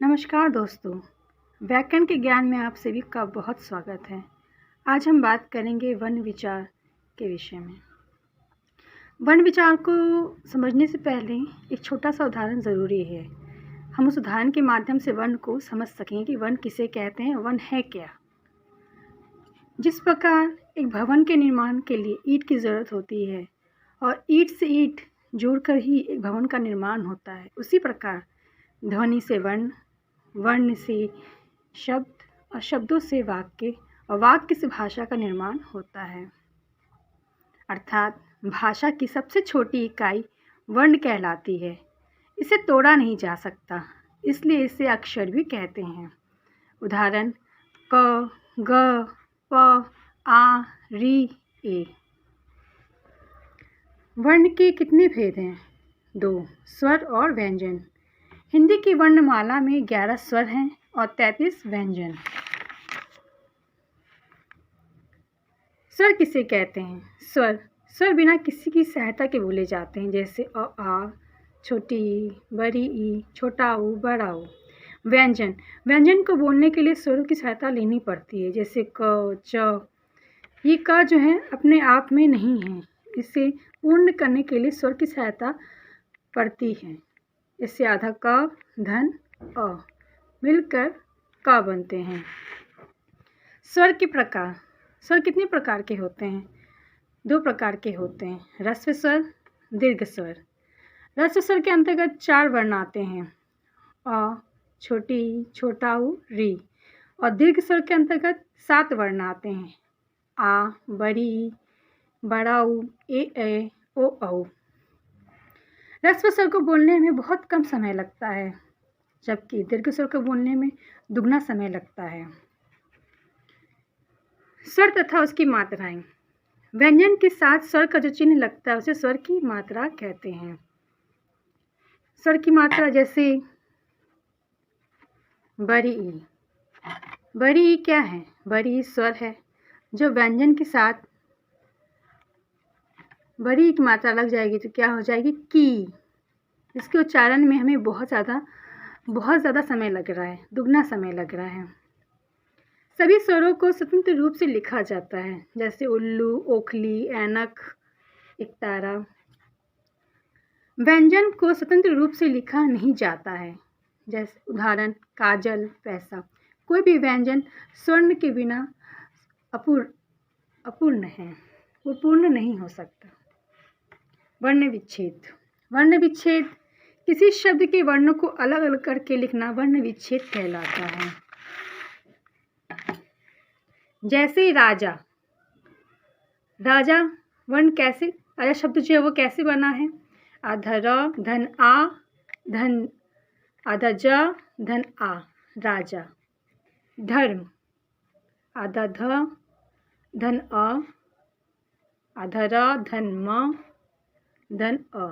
नमस्कार दोस्तों, व्याकरण के ज्ञान में आप सभी का बहुत स्वागत है। आज हम बात करेंगे वर्ण विचार के विषय में। वर्ण विचार को समझने से पहले एक छोटा सा उदाहरण ज़रूरी है। हम उस उदाहरण के माध्यम से वर्ण को समझ सकें कि वर्ण किसे कहते हैं, वर्ण है क्या। जिस प्रकार एक भवन के निर्माण के लिए ईंट की ज़रूरत होती है और ईंट से ईंट जोड़कर ही एक भवन का निर्माण होता है, उसी प्रकार ध्वनि से वर्ण, वर्ण से शब्द और शब्दों से वाक्य और वाक्य से भाषा का निर्माण होता है। अर्थात भाषा की सबसे छोटी इकाई वर्ण कहलाती है। इसे तोड़ा नहीं जा सकता, इसलिए इसे अक्षर भी कहते हैं। उदाहरण क, ग, प, आ, री, ए। वर्ण के कितने भेद हैं? 2, स्वर और व्यंजन। हिंदी की वर्णमाला में 11 स्वर हैं और 33 व्यंजन। स्वर किसे कहते हैं? स्वर बिना किसी की सहायता के बोले जाते हैं, जैसे अ, आ, छोटी ई, बड़ी ई, छोटा ऊ, बड़ा ऊ। व्यंजन को बोलने के लिए स्वरों की सहायता लेनी पड़ती है, जैसे क, च। ये क जो है अपने आप में नहीं है, इसे पूर्ण करने के लिए स्वर की सहायता पड़ती है। इससे आधा क, धन, अ मिलकर क बनते हैं। स्वर के प्रकार। स्वर कितने प्रकार के होते हैं? 2 प्रकार के होते हैं, ह्रस्व स्वर, दीर्घ स्वर। ह्रस्व स्वर के अंतर्गत 4 वर्ण आते हैं, अ, छोटी ई, छोटा ऊ, री। और दीर्घ स्वर के अंतर्गत 7 वर्ण आते हैं, आ, बड़ी ई, बड़ा ऊ, ए, ओ, औ। ह्रस्व स्वर को बोलने में बहुत कम समय लगता है, जबकि दीर्घ स्वर को बोलने में दुगना समय लगता है। स्वर तथा उसकी मात्राएं। व्यंजन के साथ स्वर का जो चिन्ह लगता है उसे स्वर की मात्रा कहते हैं। स्वर की मात्रा जैसे बड़ी ई। बड़ी ई क्या है? बड़ी ई स्वर है जो व्यंजन के साथ बड़ी ई की मात्रा लग जाएगी तो क्या हो जाएगी? की। इसके उच्चारण में हमें बहुत ज़्यादा समय लग रहा है, दुगना समय लग रहा है। सभी स्वरों को स्वतंत्र रूप से लिखा जाता है, जैसे उल्लू, ओखली, ऐनक, एकतारा। व्यंजन को स्वतंत्र रूप से लिखा नहीं जाता है, जैसे उदाहरण काजल, पैसा। कोई भी व्यंजन स्वर्ण के बिना अपूर्ण है, वो पूर्ण नहीं हो सकता। वर्ण विच्छेद किसी शब्द के वर्णों को अलग अलग करके लिखना वर्ण विच्छेद कहलाता है। जैसे राजा वर्ण कैसे, राजा शब्द जो है वो कैसे बना है? आधा र, धन आ, धन आधा ज, धन आ, राजा। धर्म आधा ध, धन अ, आधा र, धन म, धन अ,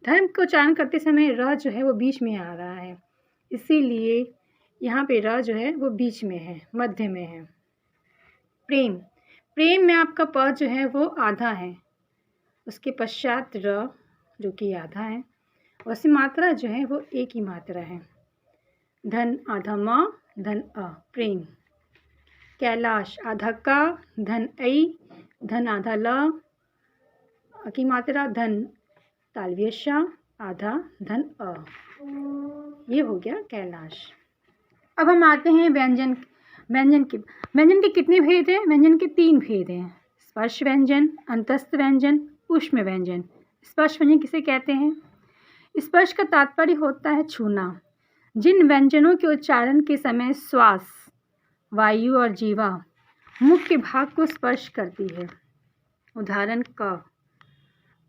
धर्म को उच्चारण करते समय र जो है वो बीच में आ रहा है, इसीलिए यहाँ पे र जो है वो बीच में है, मध्य में है। प्रेम में आपका प जो है वो आधा है, उसके पश्चात र जो कि आधा है, वैसे मात्रा जो है वो एक ही मात्रा है। धन आधा म, धन अ, प्रेम। कैलाश आधा का, धन ऐ, धन आधा ल की मात्रा, धन तालव्य श, आधा धन अ। ये हो गया कैलाश। अब हम आते हैं व्यंजन के कितने भेद हैं? व्यंजन के 3 भेद हैं, स्पर्श व्यंजन, अंतस्थ व्यंजन, ऊष्म व्यंजन। स्पर्श व्यंजन किसे कहते हैं? स्पर्श का तात्पर्य होता है छूना। जिन व्यंजनों के उच्चारण के समय श्वास, वायु और जीवा मुख्य भाग को स्पर्श करती है। उदाहरण क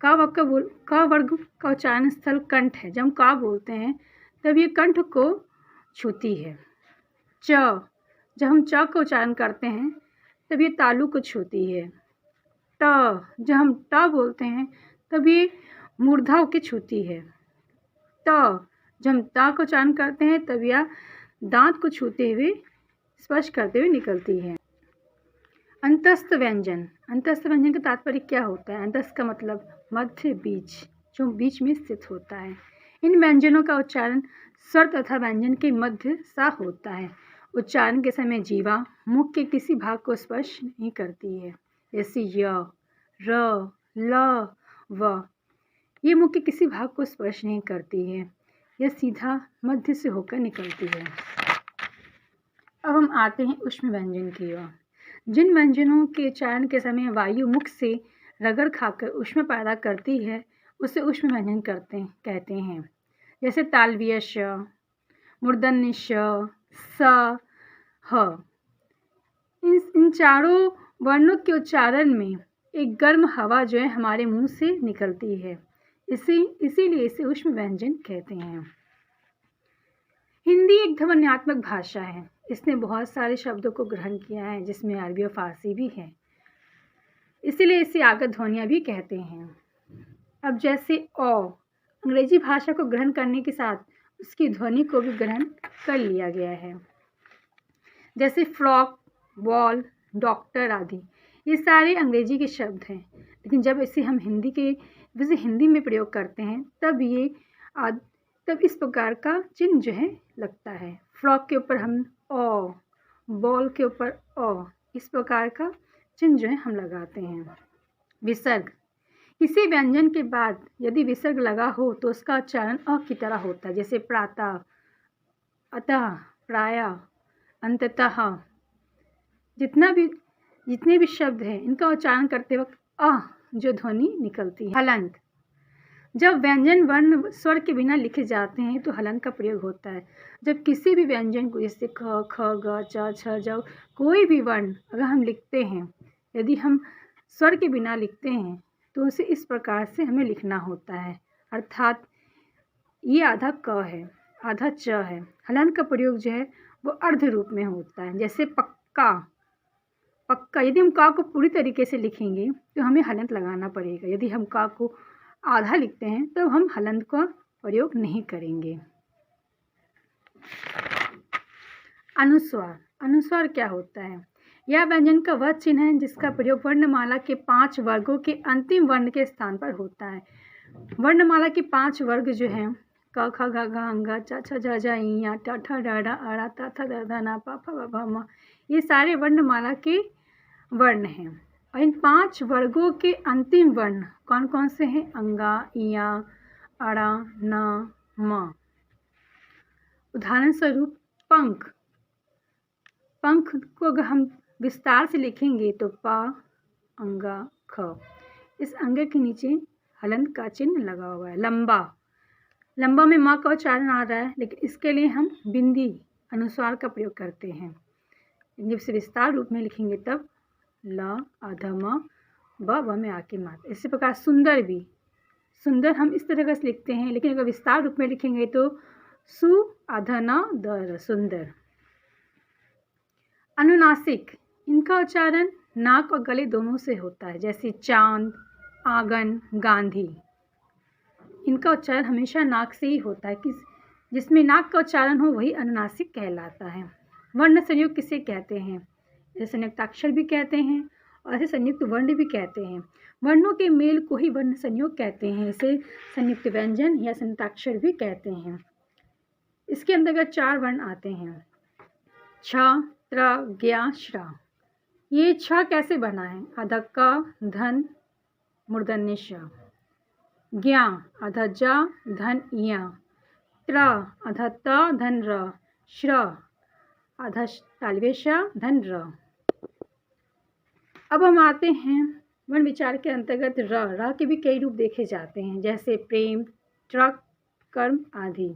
वर्ग का उच्चारण स्थल कंठ है। जब हम का बोलते हैं तब ये कंठ को छूती है। जब हम च का उच्चारण करते हैं तब ये तालु को छूती है। जब हम ट बोलते हैं तब ये मूर्धा को छूती है। जब हम ता का उच्चारण करते हैं तब यह दांत को छूते हुए स्पर्श करते हुए निकलती है। अंतस्थ व्यंजन का तात्पर्य क्या होता है? अंतस्थ का मतलब मध्य, बीच, जो बीच में स्थित होता है। इन व्यंजनों का उच्चारण स्वर तथा व्यंजन के मध्य सा होता है। उच्चारण के समय जीवा मुख के किसी भाग को स्पर्श नहीं करती है, जैसे य, र, ल, व। ये मुख के किसी भाग को स्पर्श नहीं करती है, यह सीधा मध्य से होकर निकलती है। अब हम आते हैं ऊष्म व्यंजन की ओर। जिन व्यंजनों के उच्चारण के समय वायु मुख से रगड़ खाकर ऊष्मा पैदा करती है, उसे ऊष्म व्यंजन कहते हैं। जैसे तालव्य श, मूर्धन्य श, स, ह। इन चारों वर्णों के उच्चारण में एक गर्म हवा जो है हमारे मुंह से निकलती है, इसीलिए इसे ऊष्म व्यंजन कहते हैं। हिंदी एक ध्वन्यात्मक भाषा है। इसने बहुत सारे शब्दों को ग्रहण किया है, जिसमें अरबी और फारसी भी है, इसीलिए इसे आगत ध्वनियाँ भी कहते हैं। अब जैसे अ अंग्रेजी भाषा को ग्रहण करने के साथ उसकी ध्वनि को भी ग्रहण कर लिया गया है। जैसे फ्रॉक, बॉल, डॉक्टर आदि, ये सारे अंग्रेजी के शब्द हैं, लेकिन जब इसे हम हिंदी में प्रयोग करते हैं तब इस प्रकार का चिन्ह जो है लगता है। फ्रॉक के ऊपर हम अ, बॉल के ऊपर अ, इस प्रकार का चिन्ह जो है हम लगाते हैं। विसर्ग, किसी व्यंजन के बाद यदि विसर्ग लगा हो तो उसका उच्चारण अ की तरह होता है, जैसे प्रातः, अतः, प्रायः, अंततः। जितने भी शब्द हैं इनका उच्चारण करते वक्त अ जो ध्वनि निकलती है। हलंत, जब व्यंजन वर्ण स्वर के बिना लिखे जाते हैं तो हलंत का प्रयोग होता है। जब किसी भी व्यंजन को, जैसे ख, ख, ग, च, छ, ज, कोई भी वर्ण अगर हम लिखते हैं, यदि हम स्वर के बिना लिखते हैं तो उसे इस प्रकार से हमें लिखना होता है, अर्थात ये आधा क है, आधा च है। हलंत का प्रयोग जो है वो अर्ध रूप में होता है, जैसे पक्का, पक्का। यदि हम का को पूरी तरीके से लिखेंगे तो हमें हलंत लगाना पड़ेगा। यदि हम का को आधा लिखते हैं तो हम हलंत का प्रयोग नहीं करेंगे। अनुस्वार, अनुस्वार क्या होता है? यह व्यंजन का वह चिन्ह है जिसका प्रयोग वर्णमाला के 5 वर्गों के अंतिम वर्ण के स्थान पर होता है। वर्णमाला के 5 वर्ग जो हैं क, ख, ग, घ, अंग, च, छ, ज, ज, इ, ट, ठ, ड, ढ, अ, त, थ, द, ध, न, प, फ, ब, भ, म, ये सारे वर्णमाला के वर्ण हैं। और इन 5 वर्गों के अंतिम वर्ण कौन कौन से हैं? अंगा, इया, अड़ा, न, म। उदाहरण स्वरूप पंख, पंख को अगर हम विस्तार से लिखेंगे तो प, अंगा, ख। इस अंगे के नीचे हलंत का चिन्ह लगा हुआ है। लंबा, लंबा में माँ का उच्चारण आ रहा है, लेकिन इसके लिए हम बिंदी अनुस्वार का प्रयोग करते हैं। जब इसे विस्तार रूप में लिखेंगे तब ल, अधम, ब में आके मात्र। इसी प्रकार सुंदर भी, सुंदर हम इस तरह से लिखते हैं, लेकिन अगर विस्तार रूप में लिखेंगे तो सु, अधन, दर, सुंदर। अनुनासिक, इनका उच्चारण नाक और गले दोनों से होता है, जैसे चांद, आंगन, गांधी। इनका उच्चारण हमेशा नाक से ही होता है, जिसमें नाक का उच्चारण हो वही अनुनासिक कहलाता है। वर्ण संयुक्त किसे कहते हैं? इसे संयुक्ताक्षर भी कहते हैं और इसे संयुक्त वर्ण भी कहते हैं। वर्णों के मेल को ही वर्ण संयोग कहते हैं, इसे संयुक्त व्यंजन या संयुक्ताक्षर भी कहते हैं। इसके अंतर्गत 4 वर्ण आते हैं, छ, त्र, ज्ञ, श्र। ये छ कैसे बना है? आधा क, धन, मूर्धन्य ष। ज्ञ, आधा ज, धन, इय। त्र, आधा त, धन, र। श्र, आधा तालव्य श, धन, र। अब हम आते हैं वर्ण विचार के अंतर्गत र के भी कई रूप देखे जाते हैं, जैसे प्रेम, ट्रक, कर्म आदि।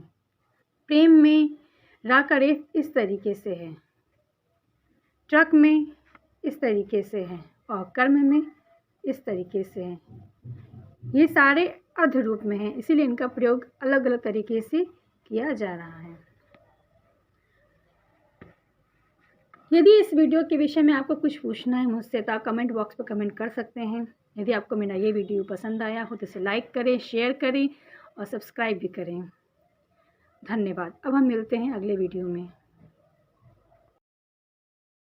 प्रेम में रा का रेफ इस तरीके से है, ट्रक में इस तरीके से है और कर्म में इस तरीके से है। ये सारे अर्ध रूप में हैं, इसीलिए इनका प्रयोग अलग अलग तरीके से किया जा रहा है। यदि इस वीडियो के विषय में आपको कुछ पूछना है मुझसे तो आप कमेंट बॉक्स पर कमेंट कर सकते हैं। यदि आपको मेरा ये वीडियो पसंद आया हो तो इसे लाइक करें, शेयर करें और सब्सक्राइब भी करें। धन्यवाद। अब हम मिलते हैं अगले वीडियो में।